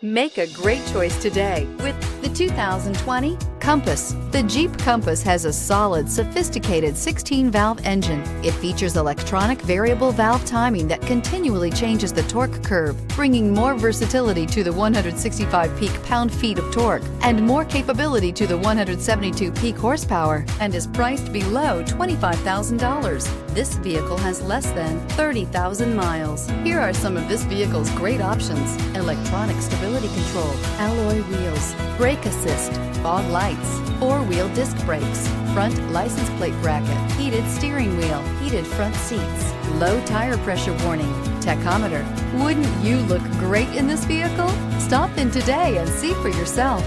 Make a great choice today with the 2020 Compass. The Jeep Compass has a solid, sophisticated 16-valve engine. It features electronic variable valve timing that continually changes the torque curve, bringing more versatility to the 165 peak pound-feet of torque and more capability to the 172 peak horsepower, and is priced below $25,000. This vehicle has less than 30,000 miles. Here are some of this vehicle's great options: electronic stability control, alloy wheels, brake assist, fog lights, four-wheel disc brakes, front license plate bracket, heated steering wheel, heated front seats, low tire pressure warning, tachometer. Wouldn't you look great in this vehicle? Stop in today and see for yourself.